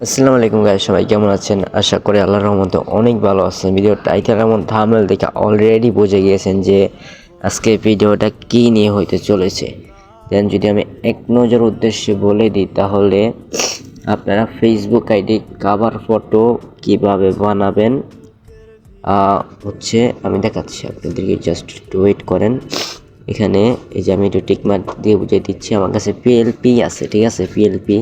আসসালামু আলাইকুম গাইস, সবাই কেমন আছেন? আশা করি আল্লাহর রহমতে অনেক ভালো আছেন। ভিডিও টাইটেল এবং থাম্বনেল দেখে অলরেডি বুঝে গিয়েছেন যে আজকে ভিডিওটা কি নিয়ে হইতে চলেছে। দেন যদি আমি এক নজর উদ্দেশ্যে বলে দিই তাহলে আপনারা ফেসবুক আইডি কভার ফটো কিভাবে বানাবেন হচ্ছে আমি দেখাচ্ছি আপনাদেরকে, জাস্ট ওয়েট করেন। এখানে এই যে আমি একটু টিকমার্ক দিয়ে বুঝিয়ে দিচ্ছি। আমার কাছে পিএলপি আছে, ঠিক আছে? পিএলপি,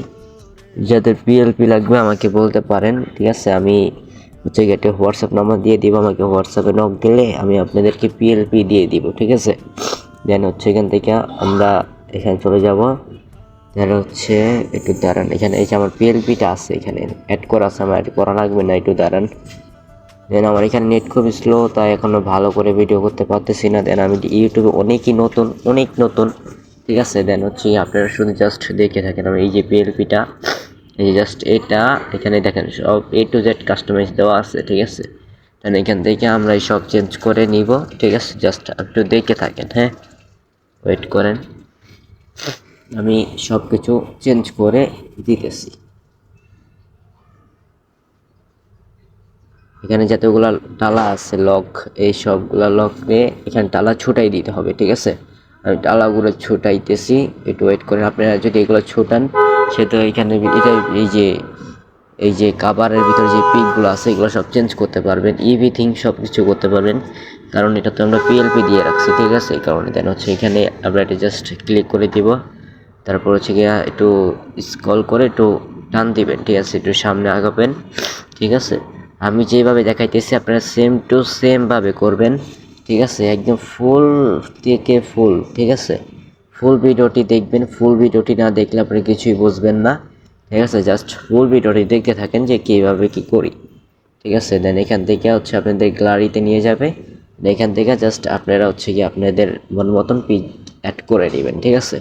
যাদের পিএলপি লাগবে আমাকে বলতে পারেন, ঠিক আছে? আমি হচ্ছে একটা হোয়াটসঅ্যাপ নাম্বার দিয়ে দিব, আমাকে হোয়াটসঅ্যাপে নক দিলে আমি আপনাদেরকে পিএলপি দিয়ে দিব, ঠিক আছে? দেন হচ্ছে এখান থেকে আমরা এখানে চলে যাব। দেন হচ্ছে একটু দাঁড়ান, এখানে এই যে আমার পিএলপিটা আছে, এখানে অ্যাড করা আছে, আমার অ্যাড করা লাগবে না, একটু দাঁড়ান। দেন আমার এখানে নেট খুব স্লো, তাই এখনও ভালো করে ভিডিও করতে পারতেছি না। দেন আমি ইউটিউবে অনেক নতুন, ঠিক আছে? দেন হচ্ছে আপনারা শুধু জাস্ট দেখে থাকেন। আমি এই যে পিএলপিটা, এই যে জাস্ট এটা এখানে দেখেন সব A to Z কাস্টমাইজ দেওয়া আছে, ঠিক আছে? দেন এখান থেকে আমরা এই সব চেঞ্জ করে নিব, ঠিক আছে? জাস্ট একটু দেখে থাকেন, হ্যাঁ, ওয়েট করেন, আমি সব কিছু চেঞ্জ করে দিতেছি। এখানে যতগুলা টালা আছে লক, এই সবগুলা লকে এখানে টালা ছুটাই দিতে হবে, ঠিক আছে? আমি টালাগুলো ছুটাইতেছি, একটু ওয়েট করেন। আপনারা যদি এগুলো ছুটান সেটা এখানে এটা এই যে কাভারের ভিতরে যে পিকগুলো আছে এগুলো সব চেঞ্জ করতে পারবেন, এভরিথিং সব কিছু করতে পারবেন, কারণ এটা তো আমরা পিএলপি দিয়ে রাখছি, ঠিক আছে? এই কারণে দেন হচ্ছে এখানে আমরা এটা জাস্ট ক্লিক করে দিব। তারপর হচ্ছে গিয়ে একটু স্ক্রল করে একটু টান দিবেন, ঠিক আছে? একটু সামনে আগাবেন, ঠিক আছে? আমি যেভাবে দেখাইতেছি আপনারা সেম টু সেম ভাবে করবেন, ঠিক আছে? একদম ফুল থেকে ফুল, ঠিক আছে? ফুল ভিডিওটি দেখবেন, ফুল ভিডিওটি না দেখলে আপনি কিছুই বুঝবেন না, ঠিক আছে? জাস্ট ফুল ভিডিওটি দেখতে থাকেন যে কীভাবে কী করি, ঠিক আছে? দেন এখান থেকে হচ্ছে আপনাদের গ্যালারিতে নিয়ে যাবে। এখান থেকে জাস্ট আপনারা হচ্ছে কি আপনাদের মন মতন পিক অ্যাড করে নেবেন, ঠিক আছে?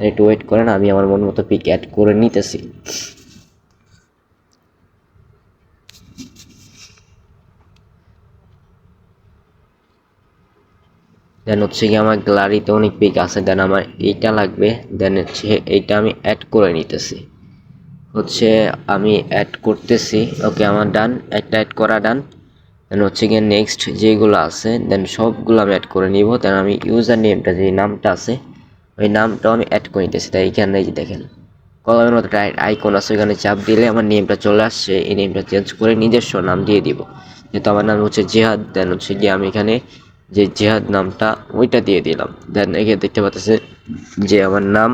একটু ওয়েট করেন, আমি আমার মন মতো পিক অ্যাড করে নিতেছি। দেন হচ্ছে কি আমার গ্যালারিতে অনেক পিক আছে, দেন আমার এইটা লাগবে, দেন হচ্ছে এইটা আমি অ্যাড করে নিতেছি। হচ্ছে আমি অ্যাড করতেছি, ওকে আমার ডান, একটা অ্যাড করা ডান। দেন হচ্ছে গিয়ে নেক্সট যেগুলো আছে দেন সবগুলো আমি অ্যাড করে নিব। দেন আমি ইউজার নেমটা যে নামটা আছে ওই নামটাও আমি অ্যাড করে নিতেছি। তাই এখানে যে দেখেন কলমের মতো আইকন আছে, ওইখানে চাপ দিলে আমার নেমটা চলে আসছে। এই নেমটা চেঞ্জ করে নিজস্ব নাম দিয়ে দিব, যেহেতু আমার নাম হচ্ছে জেহাদ। দেন হচ্ছে গিয়ে আমি এখানে যে জেহাদ নামটা ওইটা দিয়ে দিলাম। দেন এখানে দেখতে পাচ্ছেন যে আমার নাম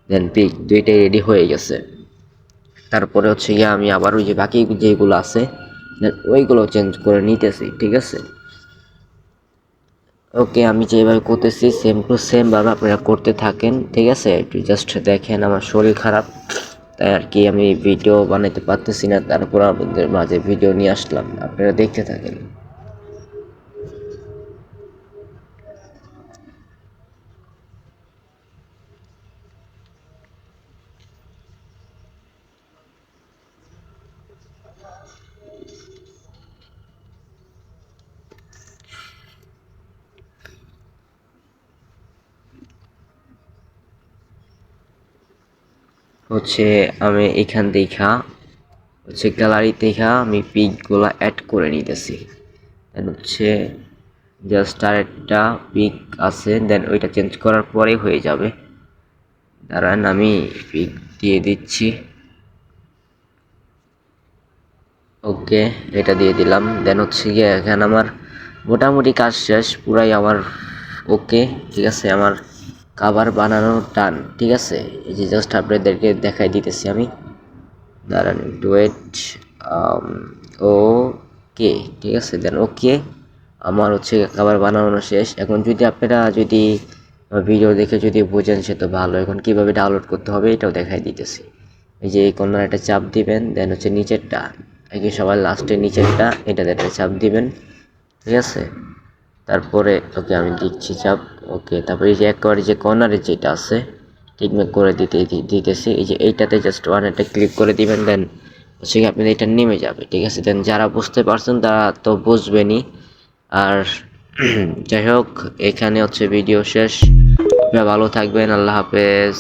দেন পিক দুইটাই রেডি হয়ে গেছে। তারপরে হচ্ছে গিয়ে আমি আবার ওই যে বাকি যেগুলো আছে ওইগুলো চেঞ্জ করে নিতেছি, ঠিক আছে? ওকে, আমি যেভাবে করতেছি সেম টু সেম ভাবে আপনারা করতে থাকেন, ঠিক আছে? একটু জাস্ট দেখেন, আমার শরীর খারাপ তাই আর কি আমি ভিডিও বানাইতে পারতেছি না, তারপর আপনাদের মাঝে ভিডিও নিয়ে আসলাম, আপনারা দেখতে থাকেন। হচ্ছে আমি এখান দেখা হচ্ছে গ্যালারি দেখা আমি পিকগুলো অ্যাড করে নিতেছি। দেন হচ্ছে জাস্ট আরেকটা পিক আছে, দেন ওইটা চেঞ্জ করার পরে হয়ে যাবে। দাঁড়ান আমি পিক দিয়ে দিচ্ছি। ওকে, এটা দিয়ে দিলাম। দেন হচ্ছে গিয়ে এখানে আমার মোটামুটি কাজ শেষ পুরাই আমার। ওকে, ঠিক আছে, আমার কাভার বানানো ডান, ঠিক আছে? এই যে জাস্ট আপনাদেরকে দেখাই দিতেছি আমি, দাঁড়ান একটু ওয়েট। ওকে, ঠিক আছে, দেন ওকে আমার হচ্ছে কাভার বানানো শেষ। এখন যদি আপনারা যদি ভিডিও দেখে যদি বোঝেন সে তো ভালো। এখন কিভাবে ডাউনলোড করতে হবে এটাও দেখাই দিতেছি। এই যে এই কর্নার একটা চাপ দিবেন, দেন হচ্ছে নিচেরটা এই সবার লাস্টে নিচেরটা এটাতে একটা চাপ দিবেন, ঠিক আছে? তারপরে ওকে আমি দিচ্ছি চাপ। ওকে, তারপরে এই যে একবারে যে কর্নারে যেটা আছে টিকমেক করে দিতেছি, এই যে এইটাতে জাস্ট ওয়ান একটা ক্লিক করে দিবেন। দেন হচ্ছে কি আপনাদের এটা নেমে যাবে, ঠিক আছে? দেন যারা বুঝতে পারছেন তারা তো বুঝবেনই। আর যাই হোক, এখানে হচ্ছে ভিডিও শেষ। আপনারা ভালো থাকবেন, আল্লাহ হাফেজ।